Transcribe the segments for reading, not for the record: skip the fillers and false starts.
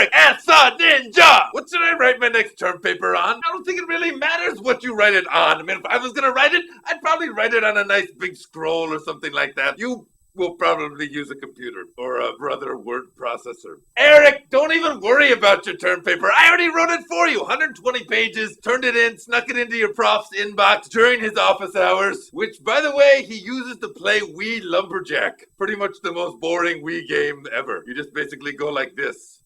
Eric as a ninja. What should I write my next term paper on? I don't think it really matters what you write it on. I mean, if I was gonna write it, I'd probably write it on a nice big scroll or something like that. You will probably use a computer or a brother word processor. Eric, don't even worry about your term paper. I already wrote it for you. 120 pages, turned it in, snuck it into your prof's inbox during his office hours, which, by the way, he uses to play Wii Lumberjack. Pretty much the most boring Wii game ever. You just basically go like this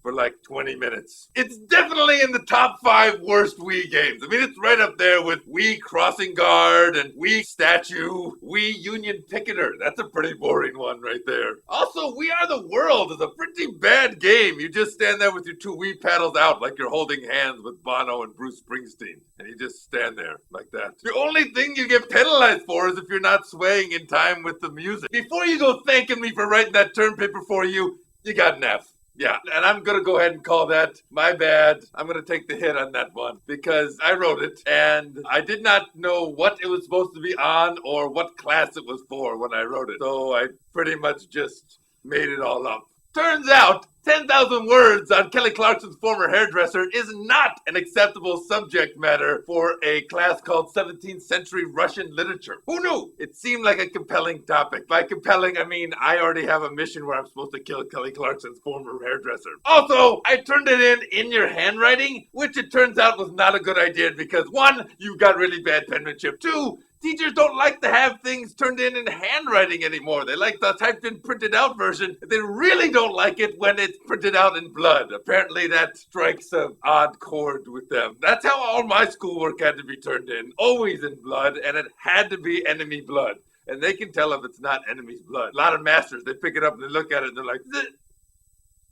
for like 20 minutes. It's definitely in the top 5 worst Wii games. I mean, it's right up there with Wii Crossing Guard and Wii Statue, Wii Union Picketer. That's a pretty boring one right there. Also, We Are the World is a pretty bad game. You just stand there with your 2 Wii paddles out like you're holding hands with Bono and Bruce Springsteen. And you just stand there like that. The only thing you get penalized for is if you're not swaying in time with the music. Before you go thanking me for writing that term paper for you, you got an F. Yeah, and I'm going to go ahead and call that my bad. I'm going to take the hit on that one because I wrote it and I did not know what it was supposed to be on or what class it was for when I wrote it. So I pretty much just made it all up. Turns out 10,000 words on Kelly Clarkson's former hairdresser is not an acceptable subject matter for a class called 17th century Russian literature. Who knew? It seemed like a compelling topic. By compelling, I mean I already have a mission where I'm supposed to kill Kelly Clarkson's former hairdresser. Also, I turned it in your handwriting, which it turns out was not a good idea because 1, you got really bad penmanship. 2, teachers don't like to have things turned in handwriting anymore. They like the typed in printed out version. They really don't like it when it's printed out in blood. Apparently that strikes an odd chord with them. That's how all my schoolwork had to be turned in. Always in blood, and it had to be enemy blood. And they can tell if it's not enemy's blood. A lot of masters, they pick it up and they look at it and they're like,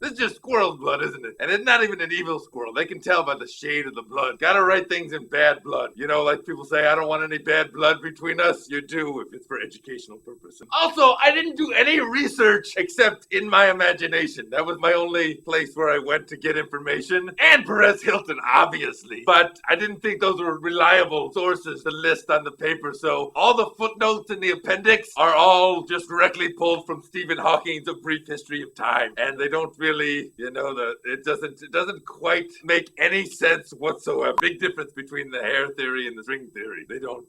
this is just squirrel's blood, isn't it? And it's not even an evil squirrel. They can tell by the shade of the blood. Gotta write things in bad blood. You know, like people say, I don't want any bad blood between us. You do if it's for educational purposes. Also, I didn't do any research except in my imagination. That was my only place where I went to get information. And Perez Hilton, obviously. But I didn't think those were reliable sources to list on the paper. So all the footnotes in the appendix are all just directly pulled from Stephen Hawking's A Brief History of Time. And they don't really, you know, it doesn't quite make any sense whatsoever. Big difference between the hair theory and the string theory. They don't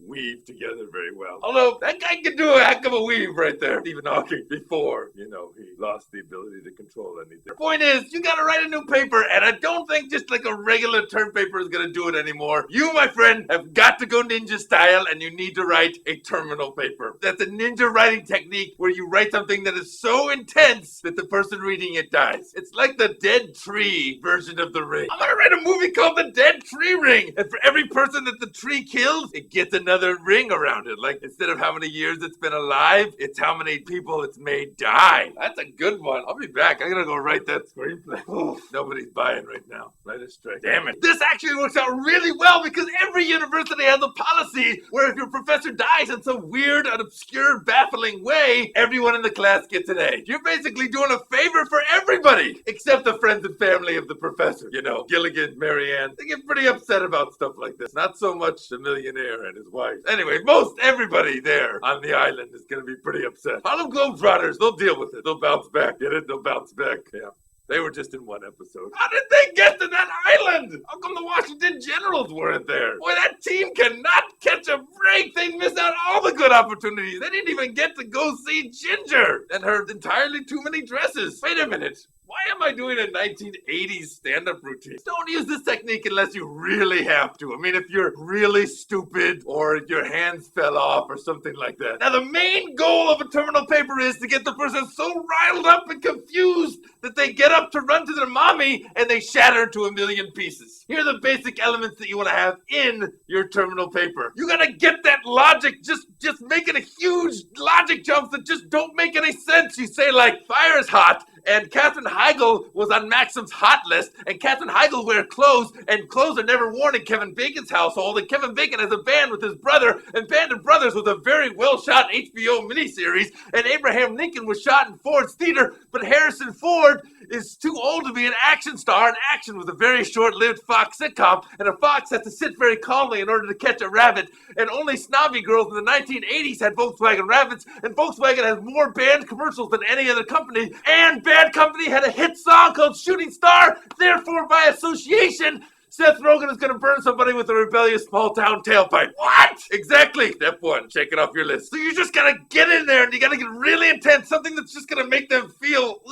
weave together very well. Although, that guy can do a heck of a weave right there. Stephen Hawking, before, you know, he lost the ability to control anything. The point is, you gotta write a new paper, and I don't think just like a regular term paper is gonna do it anymore. You, my friend, have got to go ninja style, and you need to write a terminal paper. That's a ninja writing technique where you write something that is so intense that the person reading it dies. It's like the Dead Tree version of The Ring. I'm gonna write a movie called The Dead Tree Ring, and for every person that the tree kills, it gets another ring around it. Like, instead of how many years it's been alive, it's how many people it's made die. That's a good one. I'll be back. I'm gonna go write that screenplay. Oof, nobody's buying right now. Right as strike. Damn it. This actually works out really well because every university has a policy where if your professor dies in some weird and obscure, baffling way, everyone in the class gets an A. You're basically doing a favor for everybody, except the friends and family of the professor. You know, Gilligan, Marianne, they get pretty upset about stuff like this. Not so much the millionaire and his wife. Anyway, most everybody there on the island is going to be pretty upset. Harlem Globetrotters, they'll deal with it. They'll bounce back. Get it? They'll bounce back. Yeah. They were just in one episode. How did they get to that island? How come the Washington Generals weren't there? Boy, that team cannot catch a break. They missed out all the good opportunities. They didn't even get to go see Ginger and her entirely too many dresses. Wait a minute. Why am I doing a 1980s stand-up routine? Don't use this technique unless you really have to. I mean, if you're really stupid or your hands fell off or something like that. Now, the main goal of a terminal paper is to get the person so riled up and confused that they get up to run to their mommy and they shatter into a million pieces. Here are the basic elements that you want to have in your terminal paper. You gotta get that logic, just making a huge logic jumps that just don't make any sense. You say like, fire is hot, and Katherine Heigl was on Maxim's hot list, and Katherine Heigl wear clothes, and clothes are never worn in Kevin Bacon's household, and Kevin Bacon has a band with his brother, and Band of Brothers was a very well-shot HBO miniseries, and Abraham Lincoln was shot in Ford's theater, but Harrison Ford is too old to be an action star, and action was a very short-lived Fox sitcom, and a fox has to sit very calmly in order to catch a rabbit, and only snobby girls in the 1980s had Volkswagen Rabbits, and Volkswagen has more banned commercials than any other company, and Bad Company had a hit song called Shooting Star, therefore by association, Seth Rogen is gonna burn somebody with a rebellious small-town tailpipe. What? Exactly. Step one, check it off your list. So you just gotta get in there and you gotta get really intense, something that's just gonna make them feel,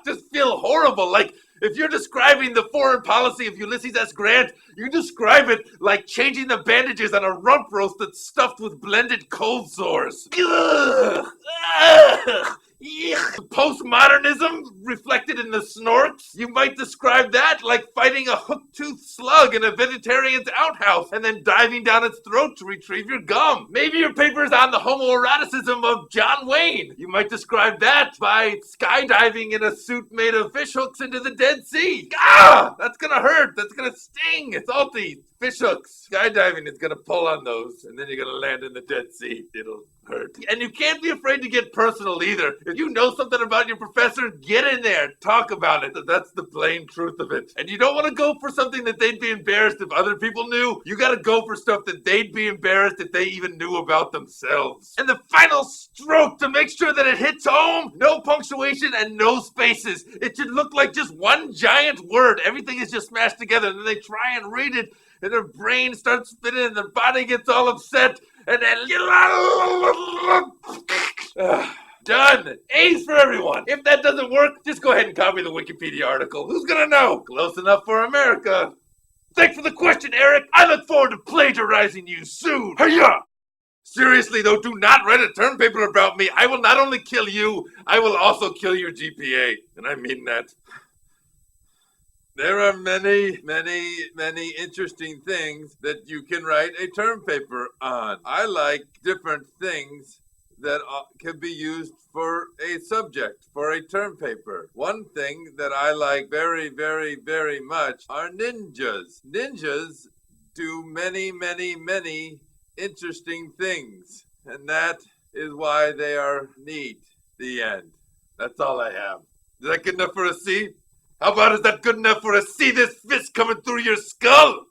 just feel horrible. Like, if you're describing the foreign policy of Ulysses S. Grant, you describe it like changing the bandages on a rump roast that's stuffed with blended cold sores. Ugh. Ugh. Postmodernism reflected in the snorts. You might describe that like fighting a hook-toothed slug in a vegetarian's outhouse and then diving down its throat to retrieve your gum. Maybe your paper is on the homoeroticism of John Wayne. You might describe that by skydiving in a suit made of fish hooks into the Dead Sea. Ah! That's gonna hurt. That's gonna sting. It's salty. Fish hooks. Skydiving is gonna pull on those, and then you're gonna land in the Dead Sea. It'll hurt. And you can't be afraid to get personal either. If you know something about your professor, get in there. Talk about it. That's the plain truth of it. And you don't want to go for something that they'd be embarrassed if other people knew. You gotta go for stuff that they'd be embarrassed if they even knew about themselves. And the final stroke to make sure that it hits home, no punctuation and no spaces. It should look like just one giant word. Everything is just smashed together, and then they try and read it, and their brain starts spinning, and their body gets all upset, and then done. A's for everyone. If that doesn't work, just go ahead and copy the Wikipedia article. Who's gonna know? Close enough for America. Thanks for the question, Eric. I look forward to plagiarizing you soon. Hiya! Seriously though, do not write a term paper about me. I will not only kill you, I will also kill your GPA. And I mean that. There are many interesting things that you can write a term paper on. I like different things that can be used for a subject, for a term paper. One thing that I like very much are ninjas. Ninjas do many interesting things, and that is why they are neat. The end. That's all I have. Is that good enough for a C? How about is that good enough for a C? This fist coming through your skull?